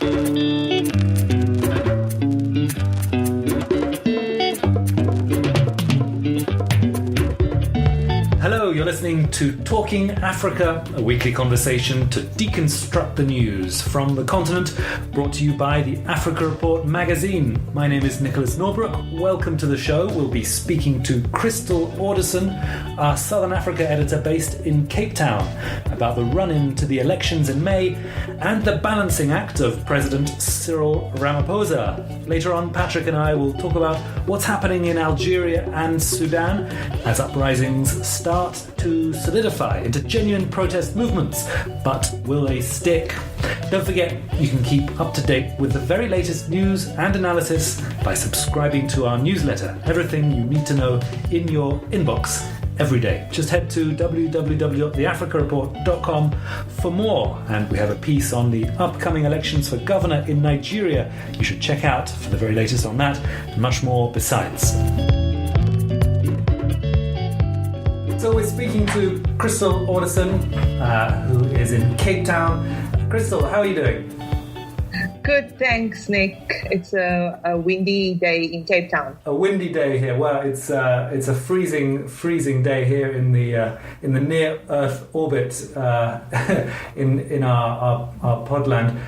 Hello, you're listening to Talking Africa, a weekly conversation to deconstruct the news from the continent, brought to you by the Africa Report magazine. My name is Nicholas Norbrook. Welcome to the show. We'll be speaking to Crystal Orderson, our Southern Africa editor based in Cape Town, about the run-in to the elections in May and the balancing act of President Cyril Ramaphosa. Later on, Patrick and I will talk about what's happening in Algeria and Sudan as uprisings start to solidify into genuine protest movements. But will they stick? Don't forget, you can keep up to date with the very latest news and analysis by subscribing to our newsletter. Everything you need to know in your inbox every day. Just head to www.theafricareport.com for more. And we have a piece on the upcoming elections for governor in Nigeria you should check out for the very latest on that, and much more besides. So we're speaking to Crystal Orderson, who is in Cape Town. Crystal, how are you doing? Good, thanks, Nick. It's a windy day in Cape Town. A windy day here. Well, it's a freezing day here in the near Earth orbit in our podland.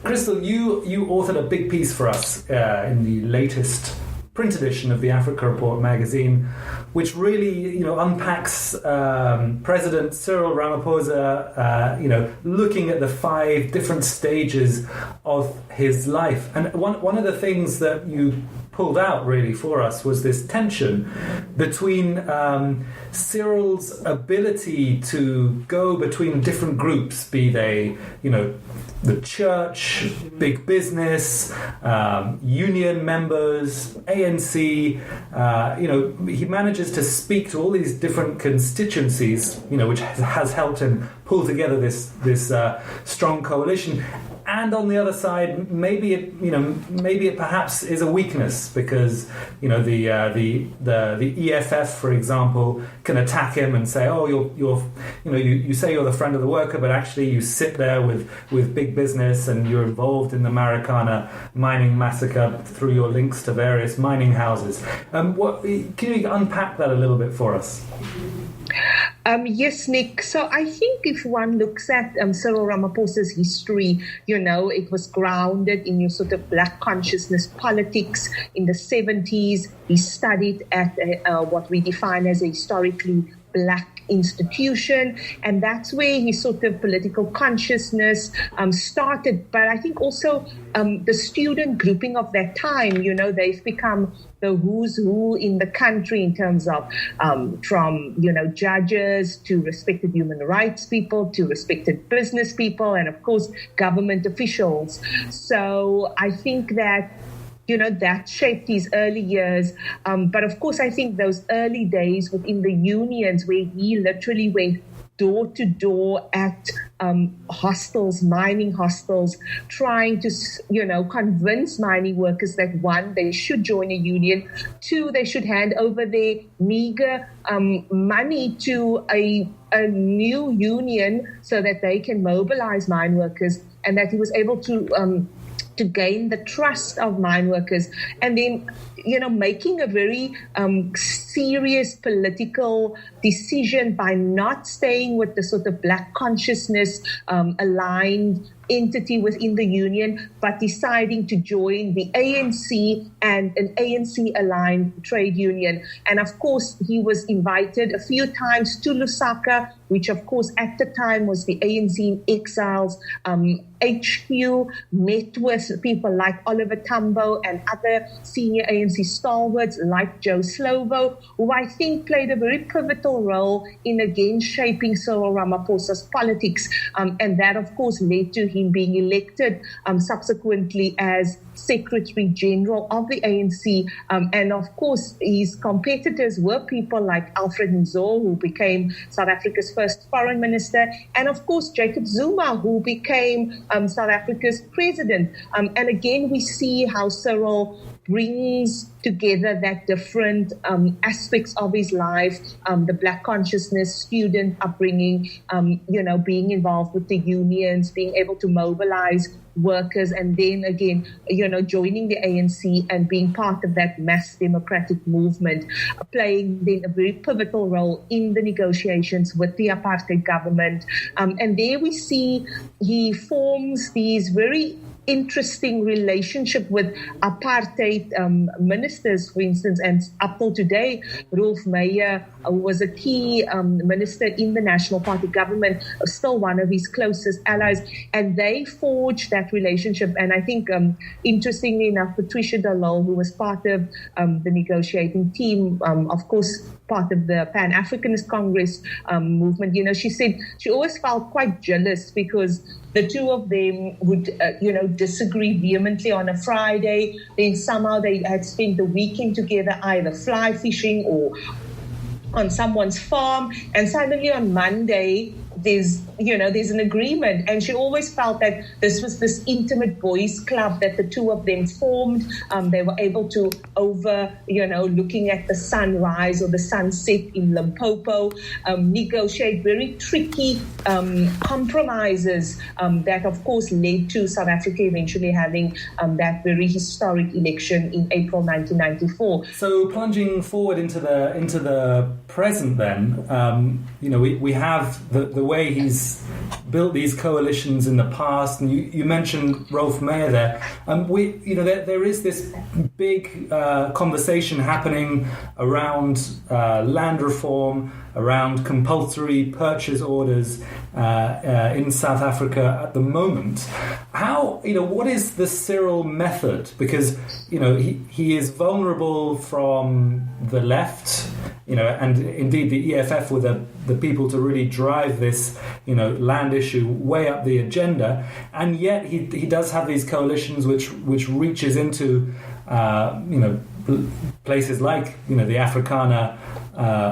Crystal, you authored a big piece for us in the latest print edition of the Africa Report magazine, which really, unpacks President Cyril Ramaphosa, looking at the 5 different stages of his life. And one of the things that you pulled out really for us was this tension between Cyril's ability to go between different groups, be they, the church, big business, union members, ANC. He manages to speak to all these different constituencies, which has helped him pull together this strong coalition. And on the other side, maybe it perhaps is a weakness because the EFF, for example, can attack him and say, "Oh, you say you're the friend of the worker, but actually you sit there with big business and you're involved in the Marikana mining massacre through your links to various mining houses." Can you unpack that a little bit for us? Yes, Nick. So I think if one looks at Cyril Ramaphosa's history, it was grounded in your sort of black consciousness politics. In the 70s, he studied at what we define as a historically black institution, and that's where his sort of political consciousness started. But I think also the student grouping of that time, they've become the who's who in the country in terms of from judges to respected human rights people to respected business people and of course government officials. So I think that that shaped his early years. But of course, I think those early days within the unions where he literally went door to door at hostels, mining hostels, trying to, convince mining workers that 1, they should join a union, 2, they should hand over their meager money to a new union so that they can mobilize mine workers, and that he was able to gain the trust of mine workers, and then making a very serious political decision by not staying with the sort of black consciousness aligned entity within the union, but deciding to join the ANC and an ANC-aligned trade union. And of course, he was invited a few times to Lusaka, which of course at the time was the ANC in Exiles HQ, met with people like Oliver Tambo and other senior ANC stalwarts like Joe Slovo, who I think played a very pivotal role in again shaping Cyril Ramaphosa's politics. And that of course led to him being elected subsequently as Secretary General of the ANC. And of course, his competitors were people like Alfred Nzo, who became South Africa's first foreign minister, and of course, Jacob Zuma, who became South Africa's president. And again, we see how Cyril brings together that different aspects of his life, the Black consciousness, student upbringing, being involved with the unions, being able to mobilize workers, and then again, joining the ANC and being part of that mass democratic movement, playing then a very pivotal role in the negotiations with the apartheid government. And there we see he forms these very interesting relationship with apartheid ministers, for instance, and up till today, Rolf Meyer was a key minister in the National Party government, still one of his closest allies, and they forged that relationship. And I think, interestingly enough, Patricia de Lille, who was part of the negotiating team, of course, part of the Pan-Africanist Congress movement, she said she always felt quite jealous because the two of them would, disagree vehemently on a Friday. Then somehow they had spent the weekend together, either fly fishing or on someone's farm. And suddenly on Monday, there's an agreement. And she always felt that this was this intimate boys' club that the two of them formed. They were able to, looking at the sunrise or the sunset in Limpopo, negotiate very tricky compromises that, of course, led to South Africa eventually having that very historic election in April 1994. So plunging forward into the present, then, we have the way he's built these coalitions in the past, and you mentioned Rolf Meyer there. There is this big conversation happening around land reform, around compulsory purchase orders in South Africa at the moment. What is the Cyril method? Because he is vulnerable from the left, and indeed the EFF were the people to really drive this land issue way up the agenda, and yet he does have these coalitions which reaches into places like the Afrikaner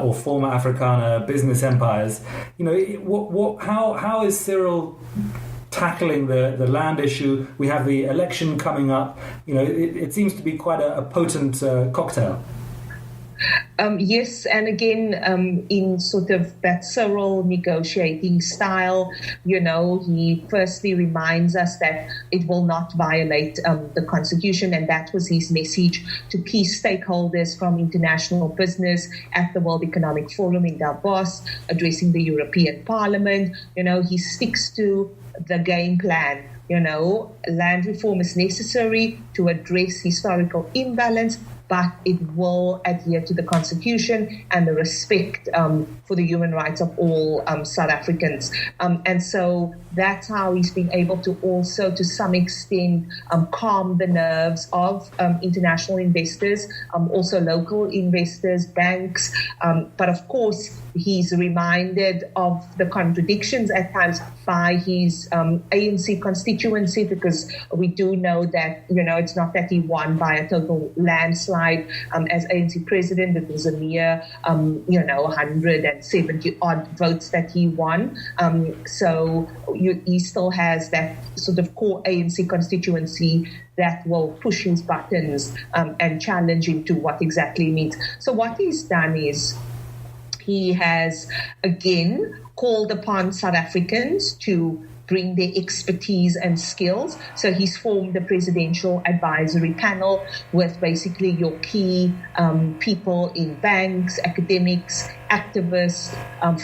or former Afrikaner business empires. How is Cyril tackling the land issue? We have the election coming up. It seems to be quite a potent cocktail. Yes, and again, in sort of that Cyril negotiating style, he firstly reminds us that it will not violate the Constitution, and that was his message to key stakeholders from international business at the World Economic Forum in Davos, addressing the European Parliament. He sticks to the game plan. Land reform is necessary to address historical imbalance, but it will adhere to the Constitution and the respect for the human rights of all South Africans. And so that's how he's been able to also, to some extent, calm the nerves of international investors, also local investors, banks. But of course, he's reminded of the contradictions at times by his ANC constituency, because we do know that, it's not that he won by a total landslide. As ANC president, it was a mere, 170 odd votes that he won. So he still has that sort of core ANC constituency that will push his buttons and challenge him to what exactly it means. So what he's done is he has, again, called upon South Africans to bring their expertise and skills. So he's formed a presidential advisory panel with basically your key people in banks, academics, activists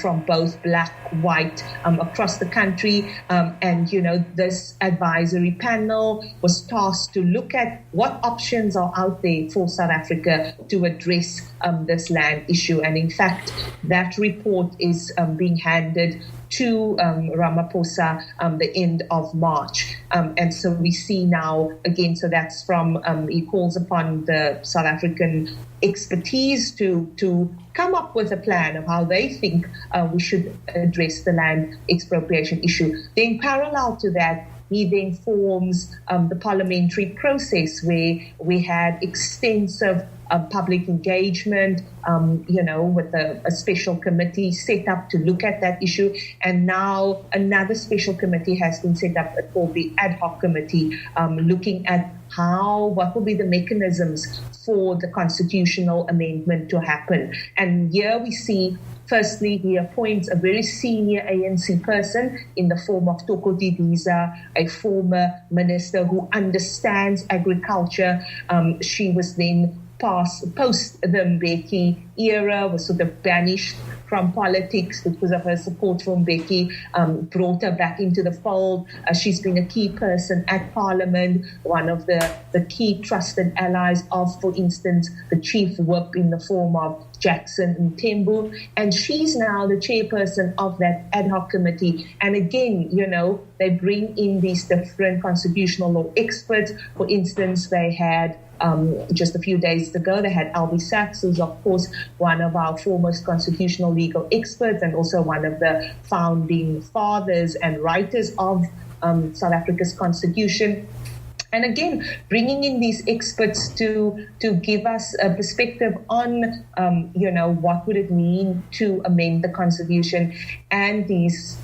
from both black, white, across the country. And, this advisory panel was tasked to look at what options are out there for South Africa to address this land issue. And in fact, that report is being handed to Ramaphosa the end of March. And so we see now, again, so that's from, he calls upon the South African expertise to come up with a plan of how they think we should address the land expropriation issue. Then parallel to that, he then forms the parliamentary process where we had extensive public engagement, with a special committee set up to look at that issue. And now another special committee has been set up called the ad hoc committee, looking at what will be the mechanisms for the constitutional amendment to happen. And here we see, firstly, he appoints a very senior ANC person in the form of Tokoti Diza, a former minister who understands agriculture. She was then post the Mbeki era, was sort of banished from politics because of her support for Mbeki, brought her back into the fold. She's been a key person at Parliament, one of the key trusted allies of, for instance, the chief whip in the form of Jackson Mthembu, and she's now the chairperson of that ad hoc committee. And again, they bring in these different constitutional law experts. For instance, they had just a few days ago, they had Albie Sachs, who's of course one of our foremost constitutional legal experts and also one of the founding fathers and writers of South Africa's constitution. And again, bringing in these experts to give us a perspective on, what would it mean to amend the Constitution. And these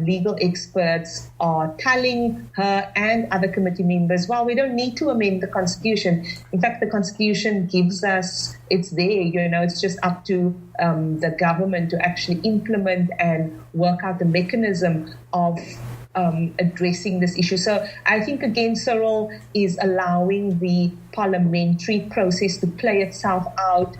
legal experts are telling her and other committee members, well, we don't need to amend the Constitution. In fact, the Constitution gives us, it's there, it's just up to the government to actually implement and work out the mechanism of addressing this issue. So I think, again, Cyril is allowing the parliamentary process to play itself out,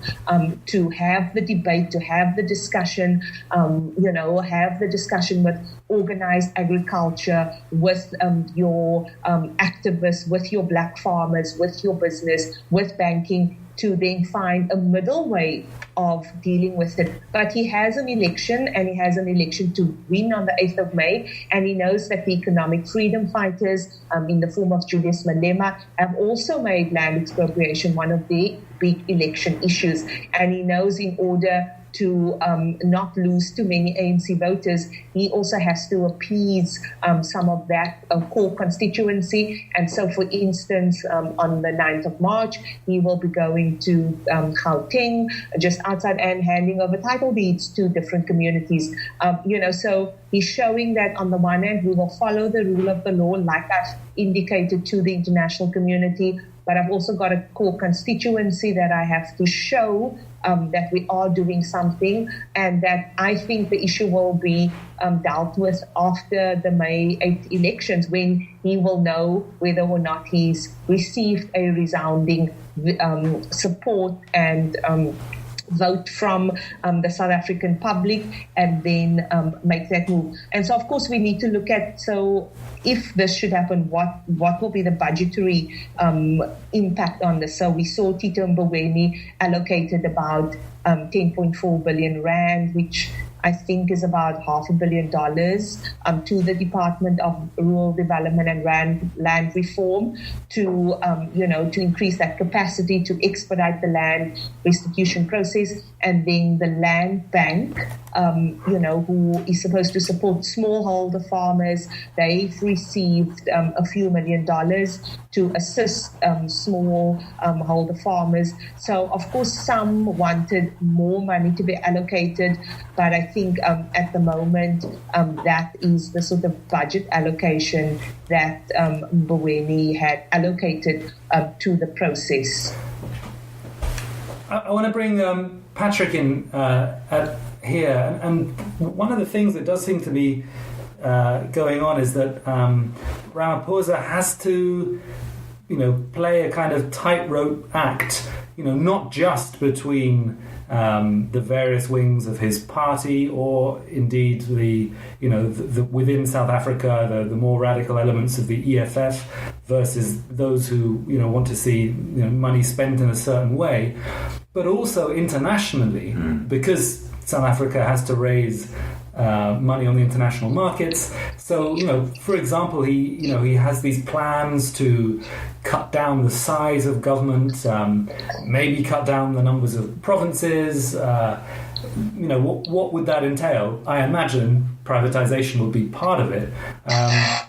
to have the debate, to have the discussion, have the discussion with organized agriculture, with your activists, with your black farmers, with your business, with banking, to then find a middle way of dealing with it. But he has an election, and he has an election to win on the 8th of May, and he knows that the economic freedom fighters, in the form of Julius Malema, have also made land expropriation one of their big election issues. And he knows in order to not lose too many ANC voters, he also has to appease some of that core constituency. And so, for instance, on the 9th of March, he will be going to Gauteng, just outside, and handing over title deeds to different communities. So he's showing that on the one hand, we will follow the rule of the law, like I've indicated to the international community, but I've also got a core constituency that I have to show that we are doing something, and that I think the issue will be dealt with after the May 8th elections, when he will know whether or not he's received a resounding support and vote from the South African public, and then make that move. And so, of course, we need to look at, so if this should happen, what will be the budgetary impact on this? So we saw Tito Mboweni allocated about 10.4 billion rand, which I think is about $500 million to the Department of Rural Development and Land Reform to increase that capacity, to expedite the land restitution process. And then the Land Bank, who is supposed to support smallholder farmers, they've received a few $1 million to assist smallholder farmers. So, of course, some wanted more money to be allocated, but I think at the moment that is the sort of budget allocation that Mboweni had allocated to the process. I want to bring Patrick in here, and one of the things that does seem to be going on is that Ramaphosa has to, play a kind of tightrope act, not just between the various wings of his party, or indeed the within South Africa, the more radical elements of the EFF versus those who want to see money spent in a certain way, but also internationally, because South Africa has to raise money on the international markets. So, for example, he has these plans to cut down the size of government, maybe cut down the numbers of provinces, what would that entail? I imagine privatization would be part of it,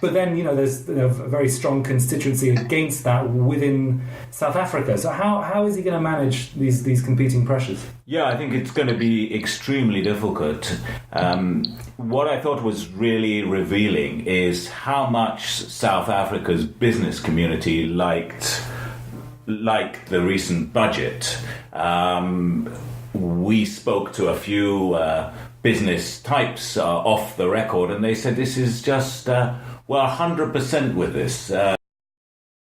but then there's a very strong constituency against that within South Africa. So how is he going to manage these competing pressures? Yeah, I think it's going to be extremely difficult. What I thought was really revealing is how much South Africa's business community liked the recent budget. We spoke to a few business types off the record, and they said this is just, 100% with this.